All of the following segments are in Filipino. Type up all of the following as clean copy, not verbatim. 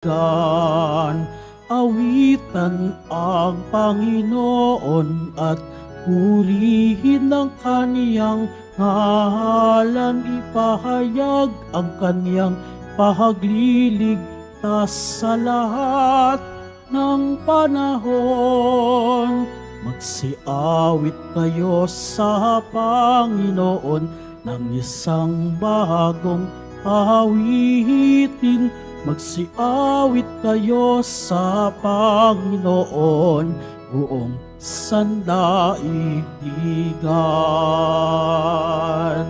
Kan awitan ang Panginoon at purihin ang kaniyang ngalan, ipahayag ang kaniyang pagliligtas sa lahat ng panahon. Magsiawit kayo sa Panginoon ng isang bagong awitin. Magsiawit kayo sa Panginoon, buong sandaigdigan.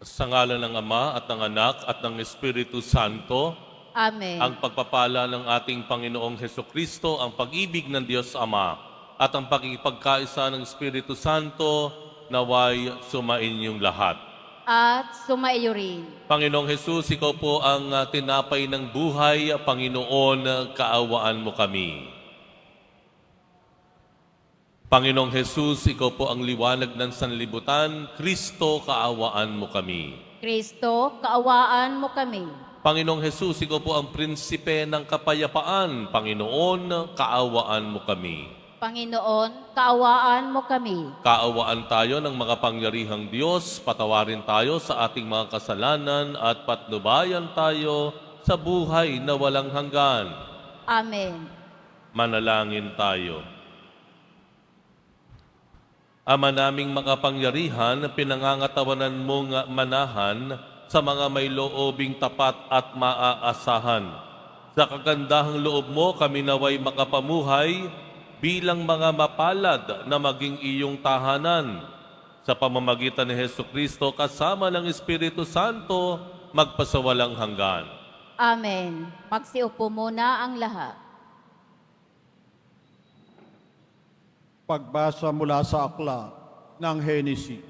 Sa ngalan ng Ama at ng Anak at ng Espiritu Santo, Amen. ang pagpapala ng ating Panginoong Hesukristo, ang pag-ibig ng Diyos Ama, at ang pakikipagkaisa ng Espiritu Santo, naway sumainyong lahat. At sumaiyo rin. Panginoong Hesus, Ikaw po ang tinapay ng buhay. Panginoon, kaawaan mo kami. Panginoong Hesus, Ikaw po ang liwanag ng sanlibutan. Kristo, kaawaan mo kami. Kristo, kaawaan mo kami. Panginoong Hesus, Ikaw po ang prinsipe ng kapayapaan. Panginoon, kaawaan mo kami. Panginoon, kaawaan mo kami. Kaawaan tayo ng makapangyarihang Diyos, patawarin tayo sa ating mga kasalanan at patnubayan tayo sa buhay na walang hanggan. Amen. Manalangin tayo. Ama naming makapangyarihan, pinangangatawanan mong manahan sa mga may loobing tapat at maaasahan. Sa kagandahang loob mo, kami naway makapamuhay bilang mga mapalad na maging iyong tahanan. Sa pamamagitan ni Hesukristo kasama ng Espiritu Santo, magpasawalang hanggan. Amen. Magsiupo muna ang lahat. Pagbasa mula sa akla ng Henesis.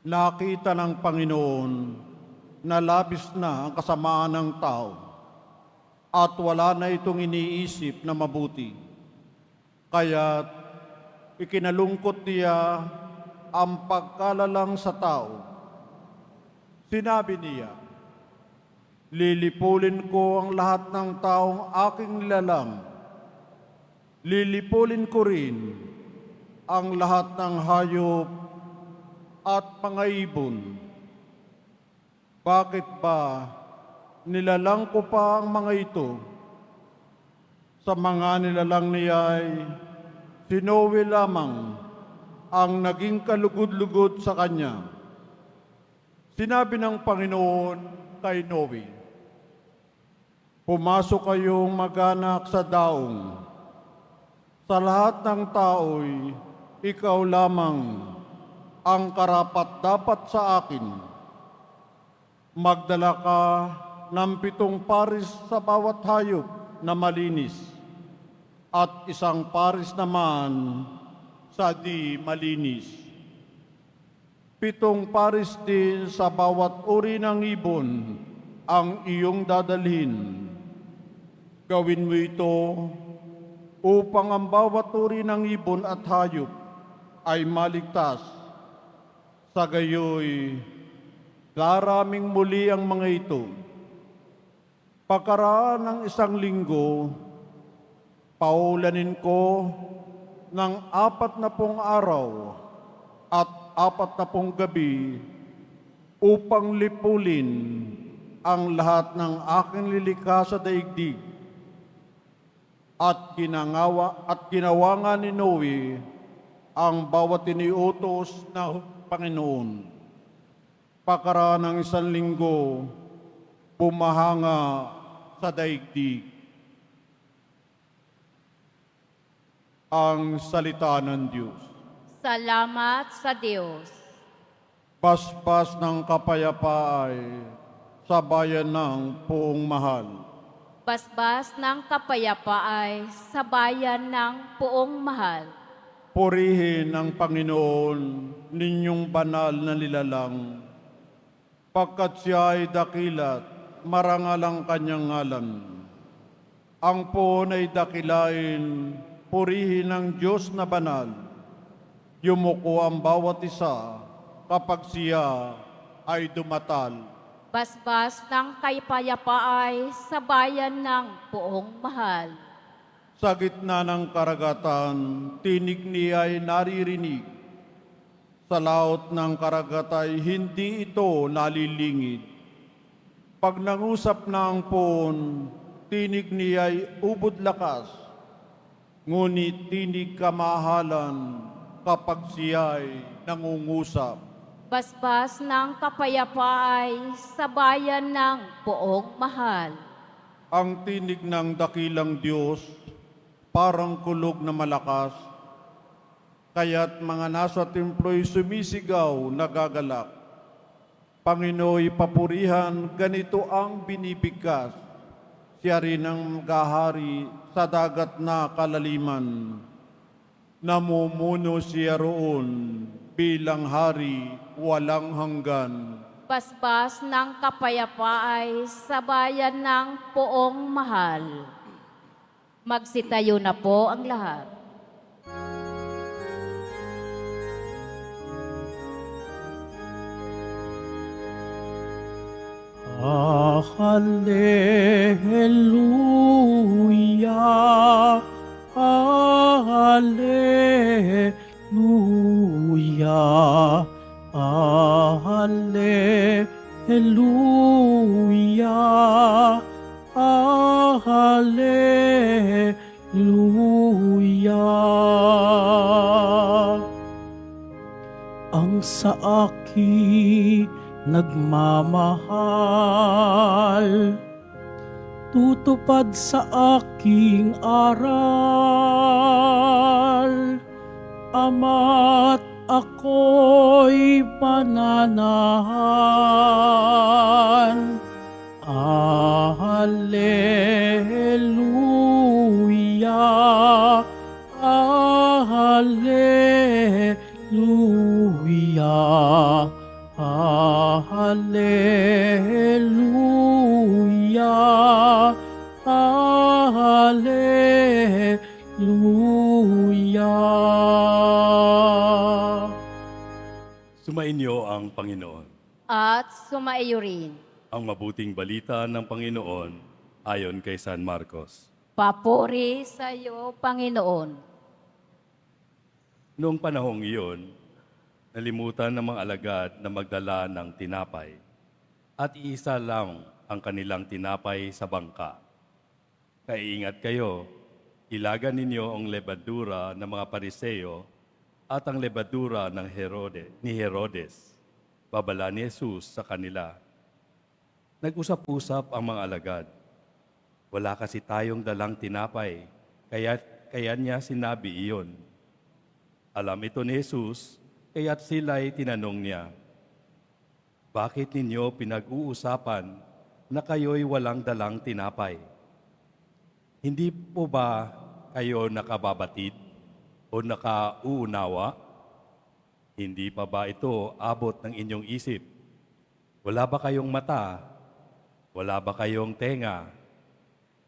Nakita ng Panginoon na labis na ang kasamaan ng tao at wala na itong iniisip na mabuti. Kaya't ikinalungkot niya ang pagkalalang sa tao. Sinabi niya, lilipulin ko ang lahat ng taong aking nilalang. Lilipulin ko rin ang lahat ng hayop at mga ibon. Bakit ba nilalang ko pa ang mga ito? Sa mga nilalang niya ay si Noe lamang ang naging kalugod-lugod sa kanya. Sinabi ng Panginoon kay Noe, pumasok kayong mag-anak sa daong. Sa lahat ng tao'y ikaw lamang ang karapat-dapat sa akin. Magdala ka ng 7 paris sa bawat hayop na malinis at 1 paris naman sa di malinis. 7 paris din sa bawat uri ng ibon ang iyong dadalhin. Gawin mo ito upang ang bawat uri ng ibon at hayop ay maligtas. Sa gayoy, daraming muli ang mga ito. Pagkaraan ng 1 linggo, paulanin ko ng 40 araw at 40 gabi upang lipulin ang lahat ng aking lilikha sa daigdig. At ginawa nga ni Noe ang bawat iniutos na Panginoon. Pagkaraan ng 1 linggo, bumahanga sa daigdig. Ang salita ng Diyos. Salamat sa Diyos. Paspas ng kapayapaan sa bayan ng Puong Mahal. Basbas ng kapayapaan sa bayan ng Puong Mahal. Purihin ang Panginoon ninyong banal na nilalang, pagkat siya ay dakilat, marangal ang kanyang ngalan. Ang Puon ay dakilain, purihin ang Diyos na banal. Yumuko ang bawat isa kapag siya ay dumatal. Basbas ng kaypayapaay sa bayan ng Poong Mahal. Sa gitna ng karagatan, tinig niya ay naririnig. Sa laot ng karagatay, hindi ito nalilingid. Pag nangusap na ang poon, tinig niya ay ubod lakas. Ngunit tinig kamahalan kapag siya'y nangungusap. Basbas ng kapayapaay sa bayan ng Poong Mahal. Ang tinig ng dakilang Diyos, parang kulog na malakas, kaya't mga nasa templo'y sumisigaw, nagagalak. Panginooy papurihan, ganito ang binibigkas. Siya rin ang gahari sa dagat na kalaliman. Namumuno siya roon bilang hari walang hanggan. Basbas ng kapayapaay sa bayan ng Poong Mahal. Magsitayo na po ang lahat. Hallelujah, Hallelujah, Hallelujah, Hallelujah. Ang sa akin nagmamahal, tutupad sa aking aral, Ama't ako'y mananahan. Hallelujah, Hallelujah, Hallelujah, Hallelujah. Sumainyo ang Panginoon. At sumaiyo rin. Ang mabuting balita ng Panginoon ayon kay San Marcos. Papuri sa iyo, Panginoon. Noong panahong iyon, nalimutan ng mga alagad na magdala ng tinapay at iisa lang ang kanilang tinapay sa bangka. Kaiingat kayo, ilagan ninyo ang lebadura ng mga Pariseo at ang lebadura ng ni Herodes. Babala ni Jesus sa kanila. Nag-usap-usap ang mga alagad. Wala kasi tayong dalang tinapay, kaya niya sinabi iyon. Alam ito ni Jesus, kaya't sila'y tinanong niya, bakit ninyo pinag-uusapan na kayo'y walang dalang tinapay? Hindi po ba kayo nakababatid o nakauunawa? Hindi pa ba ito abot ng inyong isip? Wala ba kayong mata? Wala ba kayong tenga?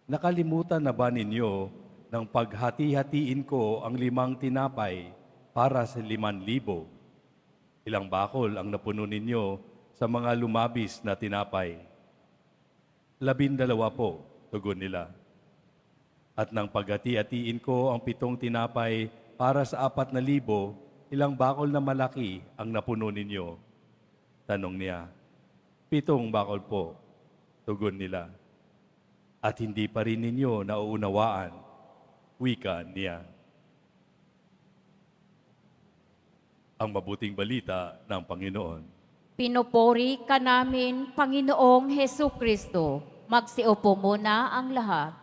Nakalimutan na ba ninyo nang paghati-hatiin ko ang 5 tinapay para sa 5,000? Ilang bakol ang napuno ninyo sa mga lumabis na tinapay? 12 po, tugon nila. At nang paghati-hatiin ko ang 7 tinapay para sa 4,000, ilang bakol na malaki ang napuno ninyo? Tanong niya. 7 bakol po, tugon nila. At hindi pa rin ninyo nauunawaan, wika niya. Ang mabuting balita ng Panginoon. Pinupuri ka namin, Panginoong Hesukristo. Magsiupo muna ang lahat.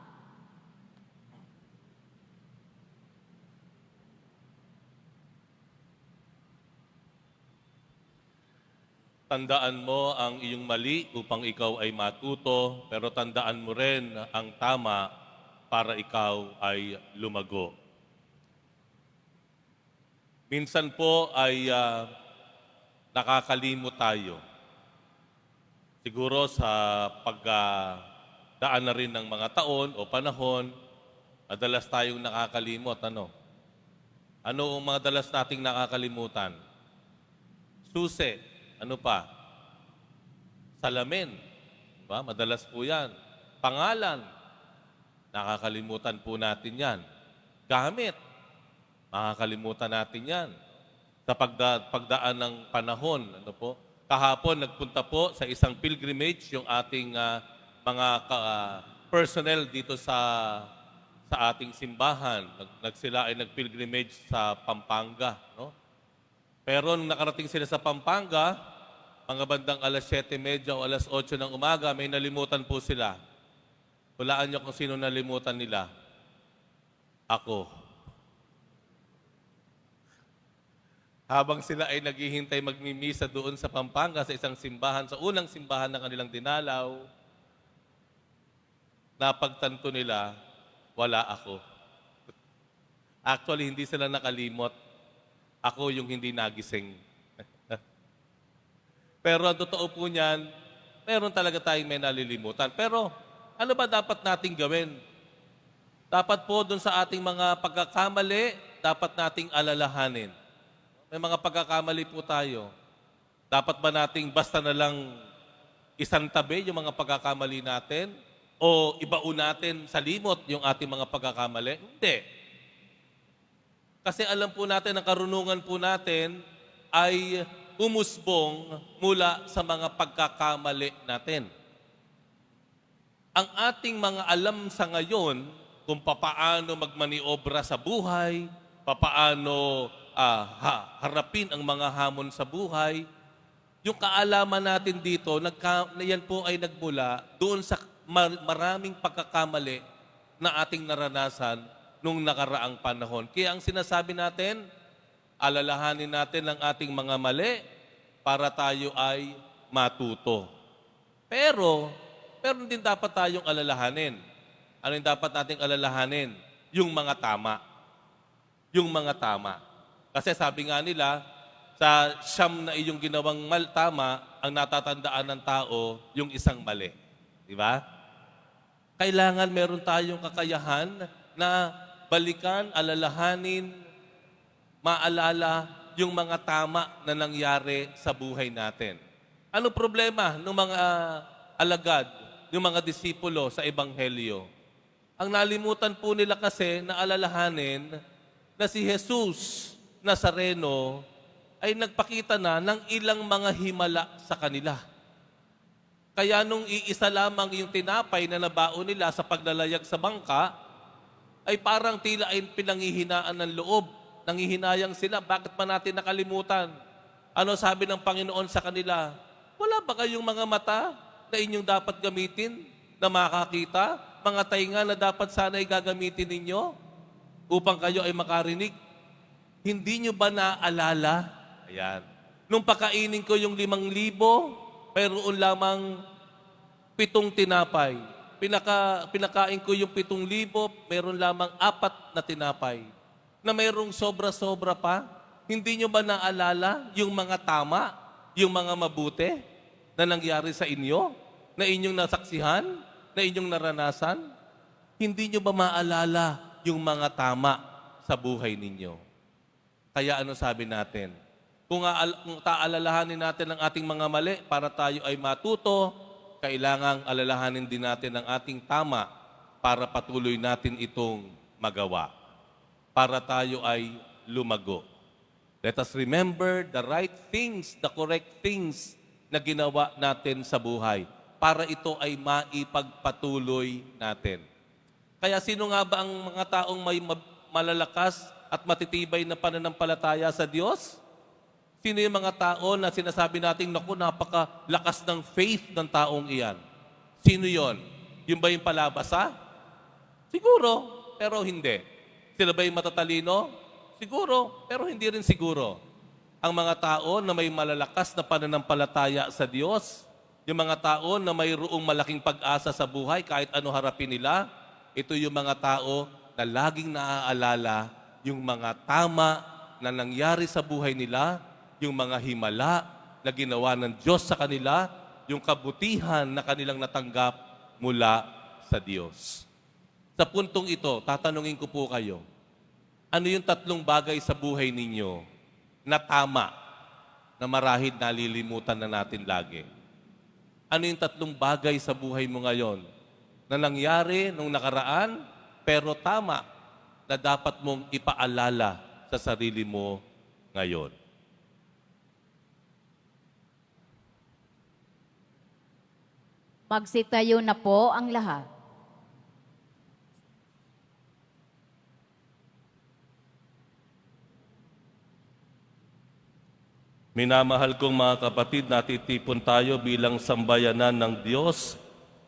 Tandaan mo ang iyong mali upang ikaw ay matuto, pero tandaan mo rin ang tama para ikaw ay lumago. Minsan po ay nakakalimot tayo. Siguro sa pagdaan na rin ng mga taon o panahon, madalas tayong nakakalimot. Ano ang mga dalas nating nakakalimutan? Susi. Ano pa? Salamin. Diba? Madalas po yan. Pangalan. Nakakalimutan po natin yan. Gamit. Makakalimutan natin yan. Sa pagdaan ng panahon, ano po? Kahapon, nagpunta po sa isang pilgrimage yung ating mga personnel dito sa ating simbahan. Sila ay nagpilgrimage sa Pampanga. No? Pero nung nakarating sila sa Pampanga, mga bandang alas 7:30 o alas 8 ng umaga, may nalimutan po sila. Hulaan niyo kung sino nalimutan nila. Ako. Habang sila ay naghihintay magmimisa doon sa Pampanga, sa isang simbahan, sa unang simbahan na kanilang dinalaw, napagtanto nila, wala ako. Actually, hindi sila nakalimot. Ako yung hindi nagising. Pero ang totoo po niyan, meron talaga tayong may nalilimutan. Pero ano ba dapat nating gawin? Dapat po dun sa ating mga pagkakamali, dapat nating alalahanin. May mga pagkakamali po tayo. Dapat ba nating basta na lang isantabi yung mga pagkakamali natin? O ibaon natin sa limot yung ating mga pagkakamali? Hindi. Kasi alam po natin, ang karunungan po natin ay umusbong mula sa mga pagkakamali natin. Ang ating mga alam sa ngayon kung papaano magmaniobra sa buhay, papaano harapin ang mga hamon sa buhay, yung kaalaman natin dito, yan po ay nagmula doon sa maraming pagkakamali na ating naranasan nung nakaraang panahon. Kaya ang sinasabi natin, alalahanin natin ang ating mga mali para tayo ay matuto. Pero din dapat tayong alalahanin. Ano yung dapat nating alalahanin? Yung mga tama. Yung mga tama. Kasi sabi nga nila, sa siyam na iyong ginawang tama, ang natatandaan ng tao, yung isang mali. Di ba? Kailangan meron tayong kakayahan na balikan, alalahanin, maalala yung mga tama na nangyari sa buhay natin. Ano problema ng mga alagad, yung mga disipulo sa Ebanghelyo? Ang nalimutan po nila kasi na alalahanin na si Jesus Nazareno ay nagpakita na ng ilang mga himala sa kanila. Kaya nung iisa lamang yung tinapay na nabaon nila sa paglalayag sa bangka, ay parang tila ay pinanghihinaan ng loob. Nanghihinayang sila, bakit pa natin nakalimutan? Ano sabi ng Panginoon sa kanila? Wala ba kayong mga mata na inyong dapat gamitin na makakita? Mga tainga na dapat sana ay gagamitin ninyo upang kayo ay makarinig? Hindi nyo ba naaalala? Ayan. Nung pakainin ko yung 5,000, mayroon lamang 7 tinapay. Pinakain ko yung 7,000, mayroon lamang 4 na tinapay. Na mayroong sobra-sobra pa. Hindi nyo ba naalala yung mga tama, yung mga mabuti na nangyari sa inyo? Na inyong nasaksihan? Na inyong naranasan? Hindi nyo ba maalala yung mga tama sa buhay ninyo? Kaya ano sabi natin? Kung taalalahanin natin ang ating mga mali para tayo ay matuto, kailangang alalahanin din natin ang ating tama para patuloy natin itong magawa. Para tayo ay lumago. Let us remember the right things, the correct things na ginawa natin sa buhay para ito ay maipagpatuloy natin. Kaya sino nga ba ang mga taong may malalakas at matitibay na pananampalataya sa Diyos? Sino yung mga tao na sinasabi natin, naku, napakalakas ng faith ng taong iyan? Sino yon? Yung ba yung palabasa? Siguro, pero hindi. Sila ba yung matatalino? Siguro, pero hindi rin siguro. Ang mga tao na may malalakas na pananampalataya sa Diyos, yung mga tao na mayroong malaking pag-asa sa buhay kahit ano harapin nila, ito yung mga tao na laging naaalala yung mga tama na nangyari sa buhay nila, yung mga himala na ginawa ng Diyos sa kanila, yung kabutihan na kanilang natanggap mula sa Diyos. Sa puntong ito, tatanungin ko po kayo, ano yung 3 bagay sa buhay ninyo na tama, na marahil nalilimutan na natin lagi? Ano yung tatlong bagay sa buhay mo ngayon na nangyari nung nakaraan, pero tama na dapat mong ipaalala sa sarili mo ngayon? Magsitayo na po ang lahat. Minamahal kong mga kapatid, natitipon tayo bilang sambayanan ng Diyos.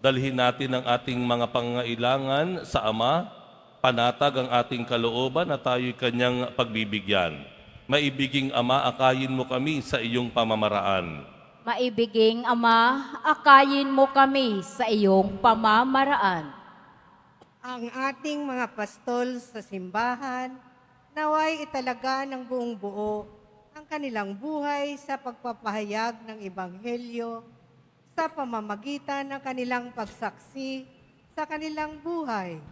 Dalhin natin ang ating mga pangailangan sa Ama, panatag ang ating kalooban at tayo'y Kanyang pagbibigyan. Maibiging Ama, akayin mo kami sa iyong pamamaraan. Maibiging Ama, akayin mo kami sa iyong pamamaraan. Ang ating mga pastol sa simbahan, naway italaga ng buong buo ang kanilang buhay sa pagpapahayag ng Ebanghelyo sa pamamagitan ng kanilang pagsaksi sa kanilang buhay.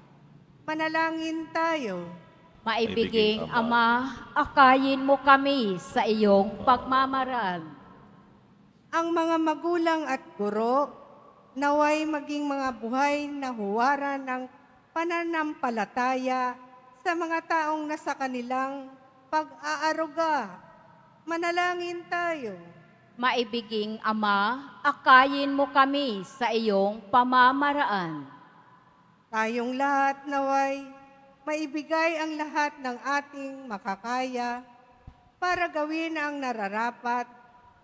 Manalangin tayo. Maibiging Ama, akayin mo kami sa iyong pagmamaraan. Ang mga magulang at guro, naway maging mga buhay na huwaran ng pananampalataya sa mga taong nasa kanilang pag-aaruga. Manalangin tayo. Maibiging Ama, akayin mo kami sa iyong pamamaraan. Tayong lahat naway maibigay ang lahat ng ating makakaya para gawin ang nararapat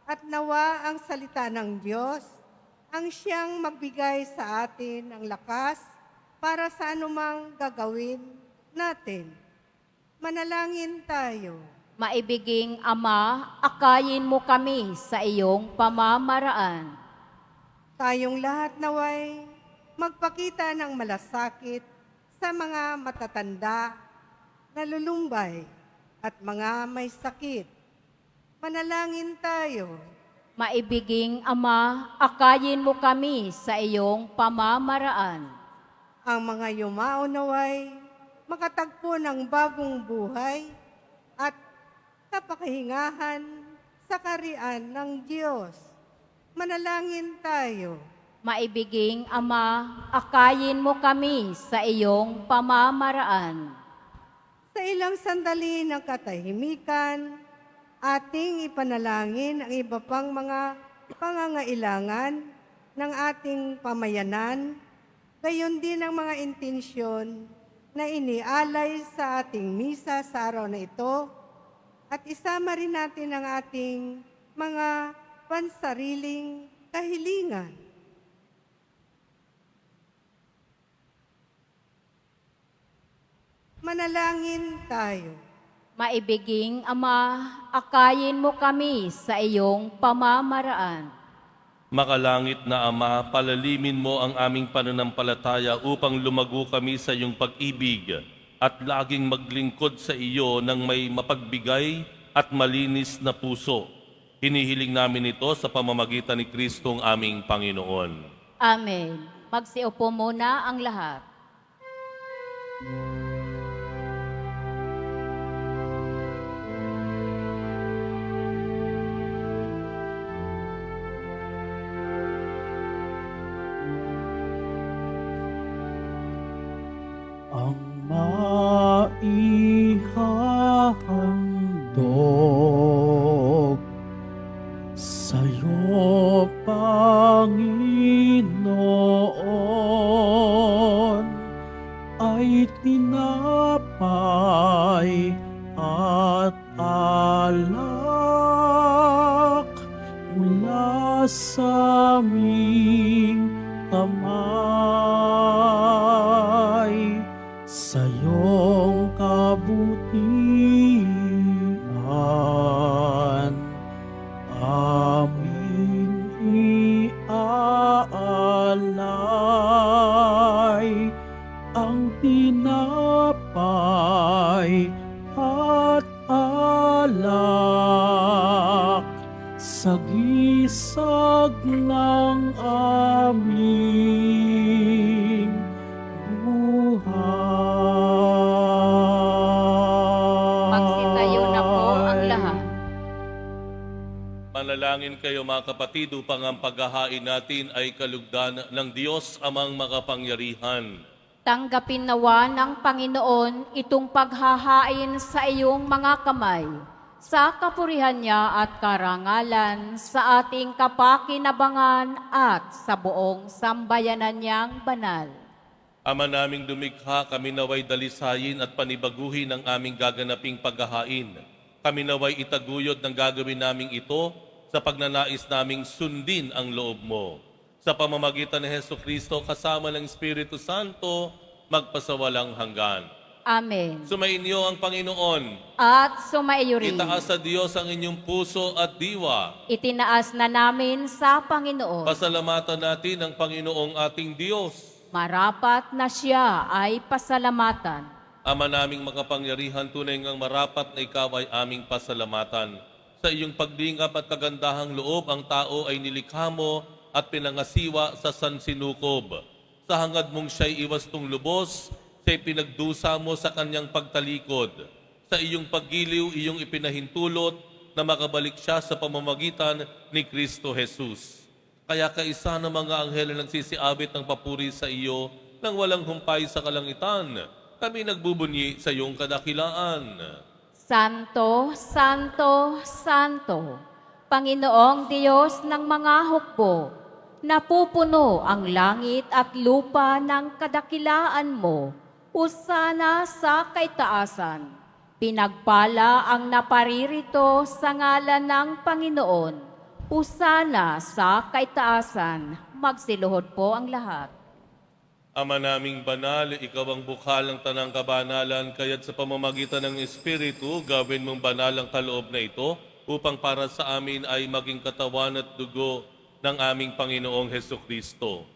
at nawa ang salita ng Diyos ang siyang magbigay sa atin ng lakas para sa anumang gagawin natin. Manalangin tayo. Maibiging Ama, akayin mo kami sa iyong pamamaraan. Tayong lahat naway magpakita ng malasakit sa mga matatanda, nalulumbay at mga may sakit. Manalangin tayo. Maibiging Ama, akayin mo kami sa iyong pamamaraan. Ang mga yumao naway makatagpo ng bagong buhay at kapakahingahan sa karian ng Diyos. Manalangin tayo. Maibiging Ama, akayin mo kami sa iyong pamamaraan. Sa ilang sandali ng katahimikan, ating ipanalangin ang iba pang mga pangangailangan ng ating pamayanan, gayon din ang mga intensyon na inialay sa ating misa sa araw na ito, at isama rin natin ang ating mga pansariling kahilingan. Manalangin tayo. Maibiging Ama, akayin mo kami sa iyong pamamaraan. Makalangit na Ama, palalimin mo ang aming pananampalataya upang lumago kami sa iyong pag-ibig at laging maglingkod sa iyo ng may mapagbigay at malinis na puso. Hinihiling namin ito sa pamamagitan ni Kristong aming Panginoon. Amen. Magsiupo muna ang lahat. Ang maihahandog sa'yo, Panginoon, ay tinapay at alak mula sa aming kamay. Sa iyong kabutihan, aming iaalay ang tinapay at alak sa gisag ng aming buhay. Magsitayo na po ang lahat. Manalangin kayo mga kapatid upang ang paghahain natin ay kalugdan ng Diyos amang makapangyarihan. Tanggapin nawa ng Panginoon itong paghahain sa iyong mga kamay, sa kapurihan niya at karangalan, sa ating kapakinabangan at sa buong sambayanan niyang banal. Ama naming dumikha, kami naway dalisayin at panibaguhin ang aming gaganaping paghahain. Kami naway itaguyod ng gagawin naming ito sa pagnanais naming sundin ang loob mo. Sa pamamagitan ni Hesukristo kasama ng Espiritu Santo, magpasawalang hanggan. Amen. Sumainyo ang Panginoon. At sumaiyo rin. Itaas sa Diyos ang inyong puso at diwa. Itinaas na namin sa Panginoon. Pasalamatan natin ang Panginoong ating Diyos. Marapat na siya ay pasalamatan. Ama naming makapangyarihan, tunay ngang marapat na ikaw ay aming pasalamatan. Sa iyong paglingap at kagandahang loob, ang tao ay nilikha mo at pinangasiwa sa sansinukob. Sa hangad mong siya'y iwastong lubos, siya'y pinagdusa mo sa kanyang pagtalikod. Sa iyong paggiliw, iyong ipinahintulot na makabalik siya sa pamamagitan ni Kristo Jesus. Kaya kaisa ng mga anghel na nagsisiabit ng papuri sa iyo nang walang humpay sa kalangitan, kami nagbubunyi sa iyong kadakilaan. Santo, Santo, Santo, Panginoong Diyos ng mga hukbo, napupuno ang langit at lupa ng kadakilaan mo, usana sa kaitaasan. Pinagpala ang naparirito sa ngalan ng Panginoon, usana sa kaitaasan. Magsiluhod po ang lahat. Ama naming banal, ikaw ang bukal ng tanang kabanalan, kaya't sa pamamagitan ng Espiritu, gawin mong banal ang kaloob na ito, upang para sa amin ay maging katawan at dugo ng aming Panginoong Hesukristo.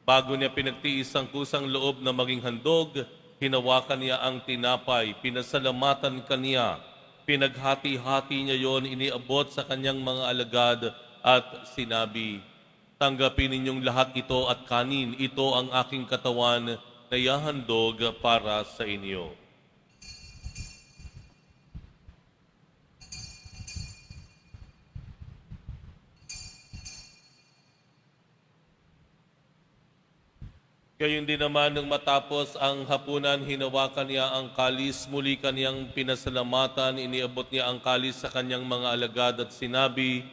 Bago niya pinagtiis ang kusang loob na maging handog, hinawakan niya ang tinapay, pinasalamatan kaniya, pinaghati-hati niya yon, iniabot sa kanyang mga alagad at sinabi, "Tanggapin ninyong lahat ito at kanin, ito ang aking katawan na ihahandog para sa inyo." Gayon din naman nang matapos ang hapunan, hinawakan niya ang kalis, muli kaniyang pinasalamatan, iniabot niya ang kalis sa kanyang mga alagad at sinabi,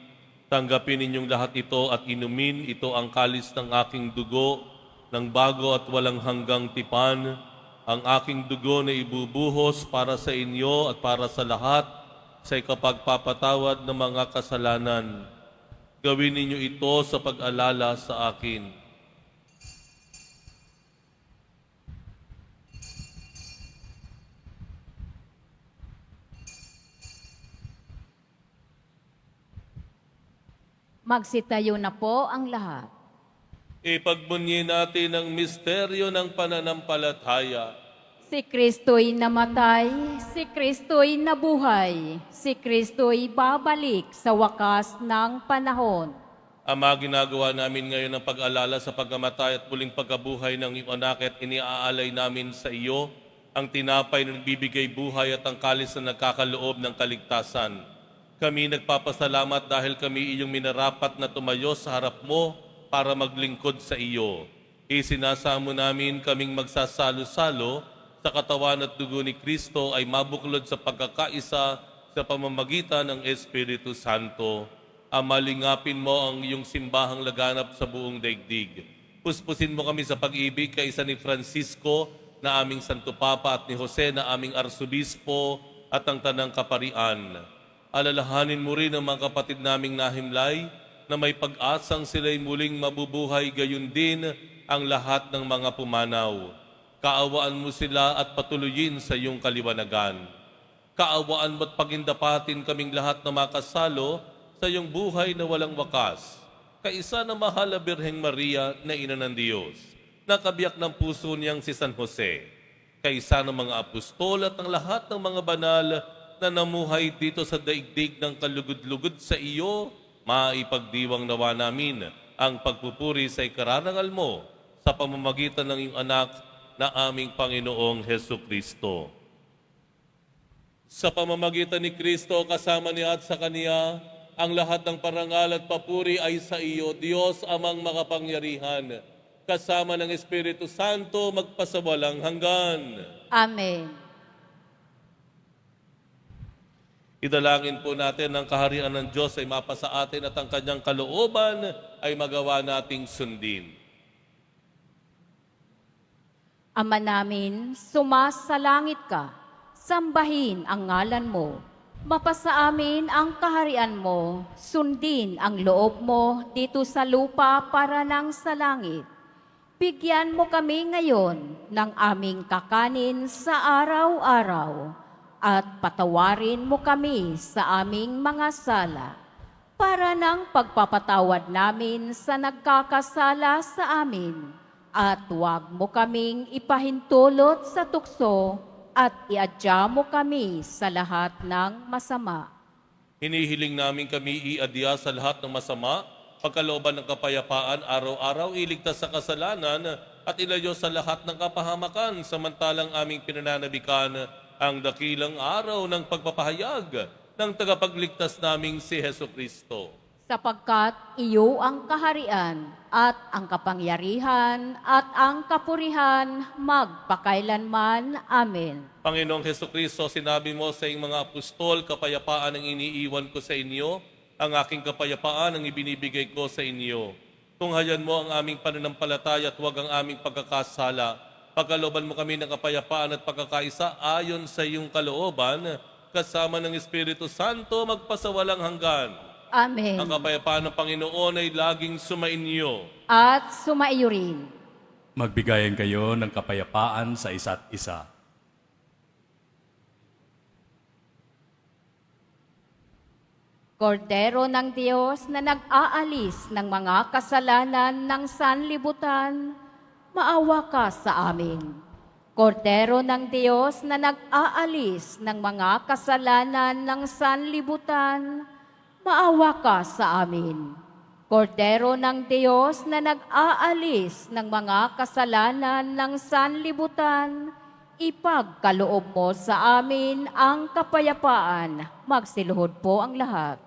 "Tanggapin ninyong lahat ito at inumin, ito ang kalis ng aking dugo, ng bago at walang hanggang tipan, ang aking dugo na ibubuhos para sa inyo at para sa lahat sa ikapagpapatawad ng mga kasalanan. Gawin ninyo ito sa pag-alala sa akin." Magsitayo na po ang lahat. Ipagbunyi natin ang misteryo ng pananampalataya. Si Kristo'y namatay, si Kristo'y nabuhay, si Kristo'y babalik sa wakas ng panahon. Ama, ginagawa namin ngayon ang pag-alala sa pagkamatay at muling pagkabuhay ng iyong anak at iniaalay namin sa iyo ang tinapay na nagbibigay buhay at ang kalis na nagkakaloob ng kaligtasan. Kami nagpapasalamat dahil kami iyong minarapat na tumayo sa harap mo para maglingkod sa iyo. Isinasamo namin kaming magsasalo-salo sa katawan at dugo ni Kristo ay mabuklod sa pagkakaisa sa pamamagitan ng Espiritu Santo. Amalingapin mo ang iyong simbahang laganap sa buong daigdig. Puspusin mo kami sa pag-ibig kaisa ni Francisco na aming Santo Papa at ni Jose na aming Arsobispo at ang Tanang Kaparian. Alalahanin mo rin ang mga kapatid naming nahimlay na may pag-asang sila'y muling mabubuhay, gayon din ang lahat ng mga pumanaw. Kaawaan mo sila at patuloyin sa iyong kaliwanagan. Kaawaan mo't pagindapatin kaming lahat na makasalo sa iyong buhay na walang wakas. Kaisa na mahal na Birheng Maria na Ina ng Diyos, nakabiyak ng puso niyang si San Jose. Kaisa ng mga apostol at ang lahat ng mga banal na namuhay dito sa daigdig ng kalugod-lugod sa iyo, maipagdiwang nawa namin ang pagpupuri sa ikarangal mo sa pamamagitan ng iyong anak na aming Panginoong Hesukristo. Sa pamamagitan ni Kristo, kasama niya at sa Kaniya, ang lahat ng parangal at papuri ay sa iyo, Diyos amang makapangyarihan, kasama ng Espiritu Santo magpasawalang hanggan. Amen. Idalangin po natin ang kaharian ng Diyos ay mapasa atin at ang kanyang kalooban ay magawa nating sundin. Ama namin, sumasalangit ka, sambahin ang ngalan mo. Mapasa amin ang kaharian mo, sundin ang loob mo dito sa lupa para nang sa langit. Bigyan mo kami ngayon ng aming kakanin sa araw-araw at patawarin mo kami sa aming mga sala para nang pagpapatawad namin sa nagkakasala sa amin. At huwag mo kaming ipahintulot sa tukso at iadya mo kami sa lahat ng masama. Hinihiling namin kami iadya sa lahat ng masama, pagkalooban ng kapayapaan, araw-araw iligtas sa kasalanan at ilayo sa lahat ng kapahamakan, samantalang aming pinananabikan ang dakilang araw ng pagpapahayag ng tagapagligtas naming si Heso Kristo. Sapagkat iyo ang kaharian at ang kapangyarihan at ang kapurihan magpakailanman. Amen. Panginoong Heso Kristo, sinabi mo sa iyong mga apostol, kapayapaan ang iniiwan ko sa inyo, ang aking kapayapaan ang ibinibigay ko sa inyo. Tunghayan mo ang aming pananampalataya at huwag ang aming pagkakasala. Pagkalooban mo kami ng kapayapaan at pagkakaisa ayon sa iyong kalooban, kasama ng Espiritu Santo magpasawalang hanggan. Amen. Ang kapayapaan ng Panginoon ay laging sumainyo. At sumaiyo rin. Magbigayan kayo ng kapayapaan sa isa't isa. Kordero ng Diyos na nag-aalis ng mga kasalanan ng sanlibutan, maawa ka sa amin. Kordero ng Diyos na nag-aalis ng mga kasalanan ng sanlibutan, maawa ka sa amin. Kordero ng Diyos na nag-aalis ng mga kasalanan ng sanlibutan, ipagkaloob mo sa amin ang kapayapaan. Magsiluhod po ang lahat.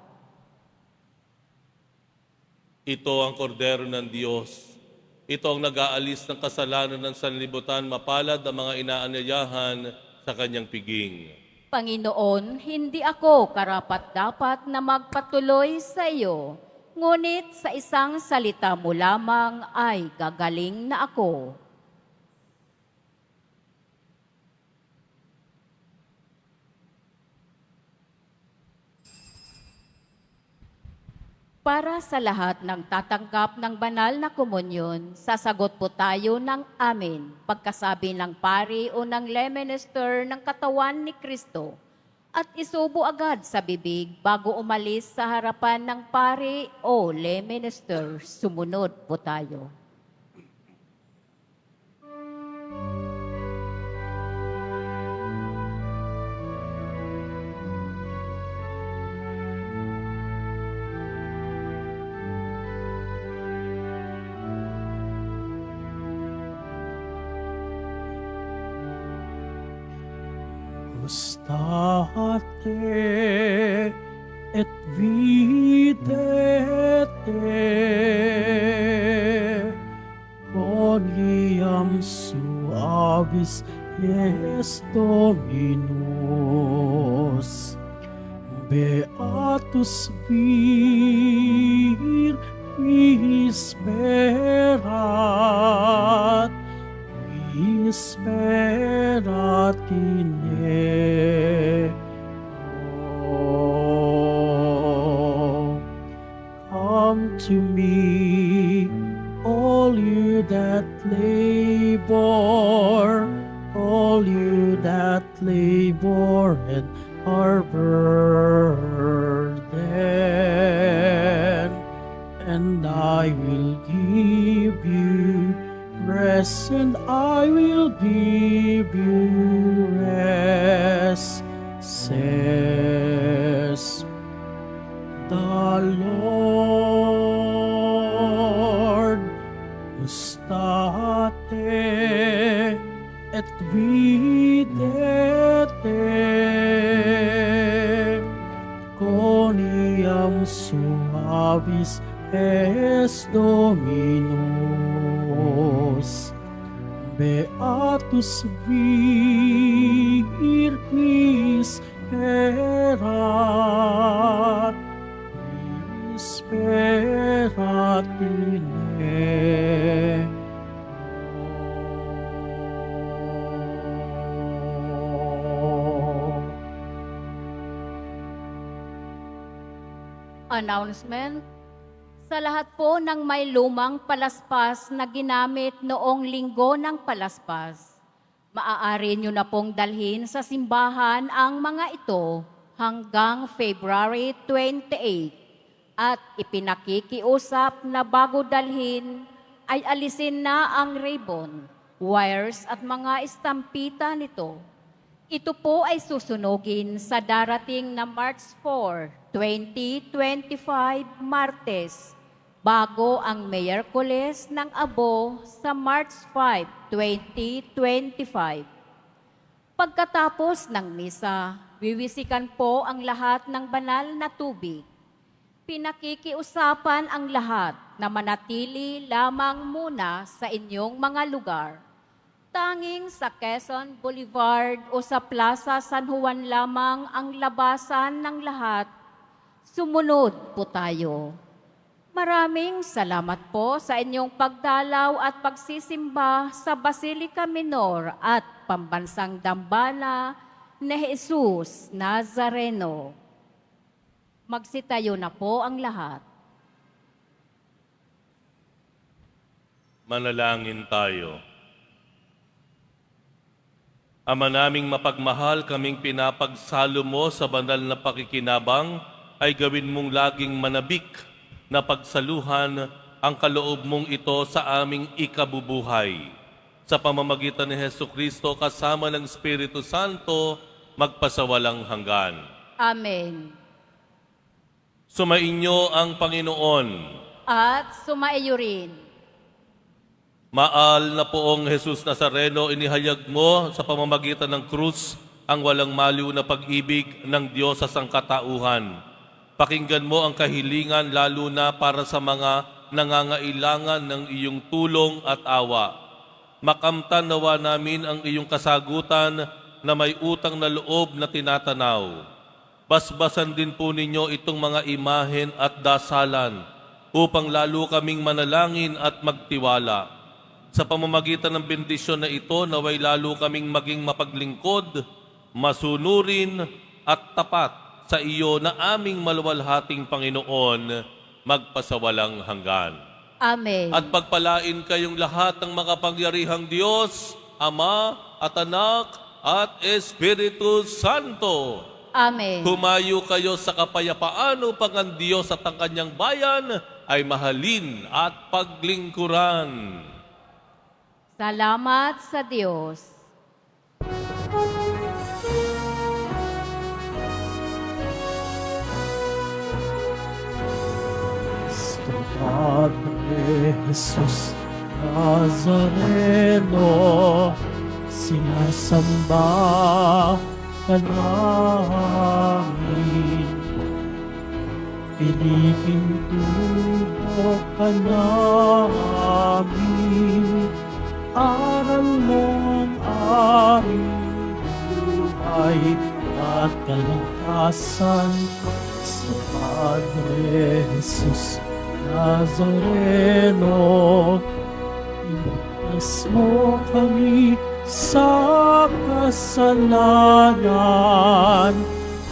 Ito ang kordero ng Diyos. Ito ang nag-aalis ng kasalanan ng sanlibutan, mapalad ang mga inaanyayahan sa kanyang piging. Panginoon, hindi ako karapat-dapat na magpatuloy sa iyo, ngunit sa isang salita mo lamang ay gagaling na ako. Para sa lahat ng tatanggap ng banal na komunyon, sasagot po tayo ng amen pagkasabi ng pari o ng lay minister ng katawan ni Kristo at isubo agad sa bibig bago umalis sa harapan ng pari o lay minister. Sumunod po tayo. Gustate et videte quoniam suavis es Dominus. Beatus vir qui sperat, sperat in eo. Come to me, all you that labor, all you that labor and are burdened, and I will give you rest, and I will give you rest, says the Lord. Gustate et videte quoniam Quam suavis es Dominus. Beatus virgis erat, sperat ine. Announcement. Sa lahat po ng may lumang palaspas na ginamit noong linggo ng palaspas, maaari nyo na pong dalhin sa simbahan ang mga ito hanggang February 28 at ipinakikiusap na bago dalhin ay alisin na ang ribbon, wires at mga estampita nito. Ito po ay susunugin sa darating na March 4, 2025, Martes, bago ang Miyerkules ng Abo sa March 5, 2025. Pagkatapos ng misa, wiwisikan po ang lahat ng banal na tubig. Pinakikiusapan ang lahat na manatili lamang muna sa inyong mga lugar. Tanging sa Quezon Boulevard o sa Plaza San Juan lamang ang labasan ng lahat. Sumunod po tayo. Maraming salamat po sa inyong pagdalaw at pagsisimba sa Basilica Minor at Pambansang Dambana ni Jesus Nazareno. Magsitayo na po ang lahat. Manalangin tayo. Ama naming mapagmahal, kaming pinapagsalo mo sa banal na pakikinabang, ay gawin mong laging manabik na pagsaluhan ang kaloob mong ito sa aming ikabubuhay. Sa pamamagitan ni Hesukristo kasama ng Espiritu Santo, magpasawalang hanggan. Amen. Sumainyo ang Panginoon. At sumaiyo rin. Maal na poong Jesus Nazareno, inihayag mo sa pamamagitan ng krus ang walang maliw na pag-ibig ng Diyos sa sangkatauhan. Pakinggan mo ang kahilingan lalo na para sa mga nangangailangan ng iyong tulong at awa. Makamtan nawa namin ang iyong kasagutan na may utang na loob na tinatanaw. Basbasan din po ninyo itong mga imahen at dasalan upang lalo kaming manalangin at magtiwala. Sa pamamagitan ng bendisyon na ito, naway lalo kaming maging mapaglingkod, masunurin at tapat sa iyo na aming maluwalhating Panginoon, magpasawalang hanggan. Amen. At pagpalain kayong lahat ng makapangyarihang Diyos, Ama at Anak at Espiritu Santo. Amen. Humayo kayo sa kapayapaan upang ang Diyos at ang kanyang bayan ay mahalin at paglingkuran. Salamat sa Diyos. Padre Jesus Nazareno, sinasamba ka namin. Pinipintubo ka namin. Aral mo ang aming buhay at kalakasan sa Padre Jesus Nazareno. Iligtas mo kami sa kasalanan.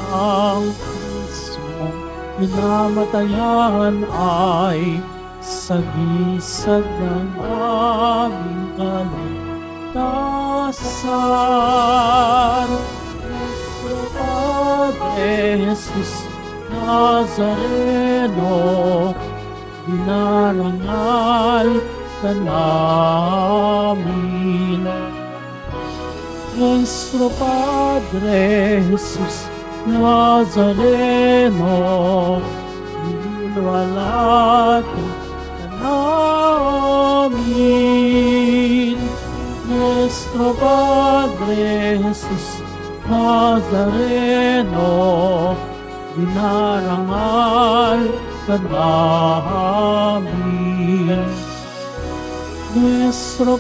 Ang Kristo pinamatayan ay sagisag ng aming kaligtasan. Nuestro Padre Jesus Nazareno, dinarangal ka namin. Nuestro Padre Jesus Nazareno, dinwalati ka namin. Nuestro Padre Jesus Nazareno, dinarangal ka namin. Nuestro